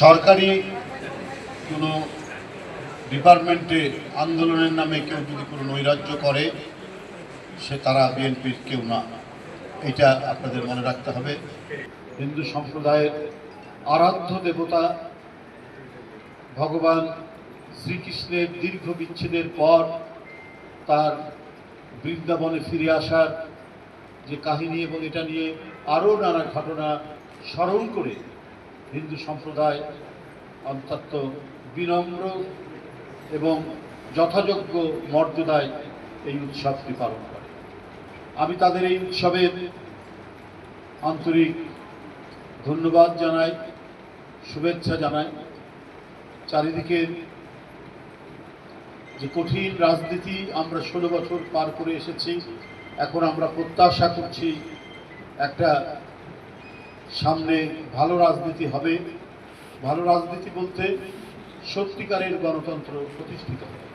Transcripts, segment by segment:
সরকারি কোনো ডিপার্টমেন্টে আন্দোলনের নামে কেউ যদি কোনো নৈরাজ্য করে সে তারা বিএনপির কেউ না, এটা আপনাদের মনে রাখতে হবে। হিন্দু সম্প্রদায়ের আরাধ্য দেবতা ভগবান শ্রীকৃষ্ণের দীর্ঘ বিচ্ছেদের পর তার বৃন্দাবনে ফিরে আসার যে কাহিনী এবং এটা নিয়ে আরও নানা ঘটনা স্মরণ করে হিন্দু সম্প্রদায় অত্যন্ত বিনম্র এবং যথাযোগ্য মর্যাদায় এই উৎসবটি পালন করে। আমি তাদের এই উৎসবের আন্তরিক ধন্যবাদ জানাই, শুভেচ্ছা জানাই। চারিদিকে যে কঠিন রাজনীতি আমরা 16 বছর পার করে এসেছি, এখন আমরা প্রত্যাশা করছি একটা সামনে ভালো রাজনীতি হবে। ভালো রাজনীতি বলতে সত্যিকারের গণতন্ত্র প্রতিষ্ঠিত হবে।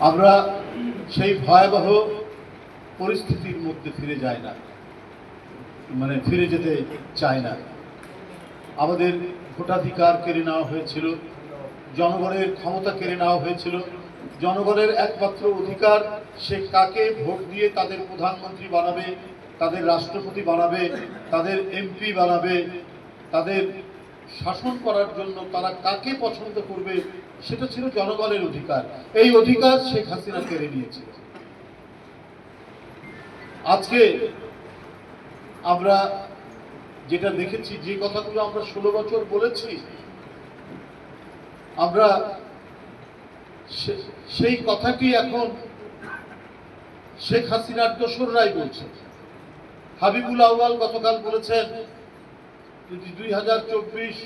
আমরা সেই ভয়াবহ পরিস্থিতির মধ্যে ফিরে যাই না, ফিরে যেতে চাই না। আমাদের ভোটাধিকার কেড়ে নেওয়া হয়েছিল, জনগণের ক্ষমতা কেড়ে নেওয়া হয়েছিল। জনগণের একমাত্র অধিকার সে কাকে ভোট দিয়ে তাদের প্রধানমন্ত্রী বানাবে, তাদের রাষ্ট্রপতি বানাবে, তাদের এমপি বানাবে, তাদের শাসন করার জন্য তারা কাকে পছন্দ করবে, সেটা ছিল জনগণের অধিকার। এই অধিকার শেখ হাসিনা কেড়ে নিয়েছে। আজকে আমরা যেটা দেখেছি, যে কথাগুলো আমরা 16 বছর বলেছি, আমরা সেই কথাটি এখন শেখ হাসিনার দোসররাই বলছে। হাবিবুল আউয়াল গতকাল বলেছেন 2024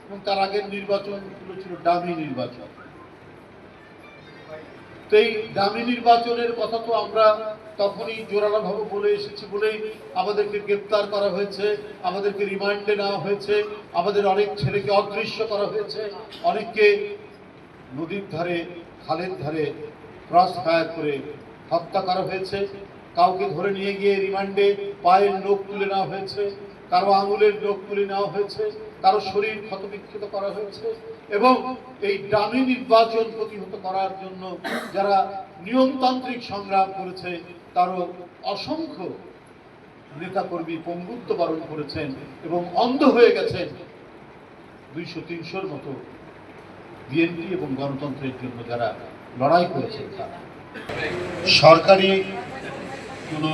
এবং তার আগের নির্বাচনগুলো ছিল ডামি নির্বাচন। তো এই ডামি নির্বাচনের কথা তো আমরা তখনই জোরালোভাবে বলে এসেছি বলেই আমাদেরকে গ্রেপ্তার করা হয়েছে, আমাদেরকে রিমান্ডে নেওয়া হয়েছে, আমাদের অনেক ছেলেকে অদৃশ্য করা হয়েছে, অনেককে নদীর ধারে, খালের ধারে ক্রস ফায়ার করে হত্যা করা হয়েছে। কাউকে ধরে নিয়ে গিয়ে রিমান্ডে পায়ের নখ তুলে নেওয়া হয়েছে, কারো আঙুলের নখ তুলে নেওয়া হয়েছে, কারো শরীর ক্ষতবিক্ষত করা হয়েছে। এবং এই ডামি নির্বাচন প্রতিহত করার জন্য যারা নিয়মতান্ত্রিক সংগ্রাম করেছে, তারও অসংখ্য নেতাকর্মী পঙ্গুত্ব বরণ করেছেন এবং অন্ধ হয়ে গেছেন। 200-300-র মতো বিএনপি এবং গণতন্ত্রের জন্য যারা লড়াই করেছেন তারা। সরকারি কোনো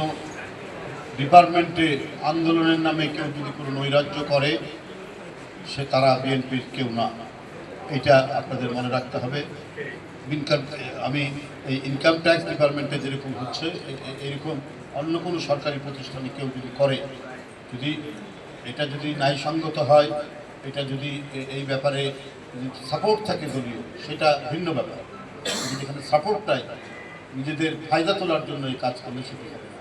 ডিপার্টমেন্টে আন্দোলনের নামে কেউ যদি কোনো নৈরাজ্য করে সে তারা বিএনপির কেউ না, এটা আপনাদের মনে রাখতে হবে। আমি এই ইনকাম ট্যাক্স ডিপার্টমেন্টে যেরকম হচ্ছে, এরকম অন্য কোনো সরকারি প্রতিষ্ঠানে কেউ যদি করে, যদি এটা যদি ন্যায়সঙ্গত হয়, এটা যদি এই ব্যাপারে সাপোর্ট থাকে দলীয়, সেটা ভিন্ন ব্যাপার। যেখানে সাপোর্টটাই নিজেদের ফায়দা তোলার জন্য এই কাজ করলে সেটি হবে না।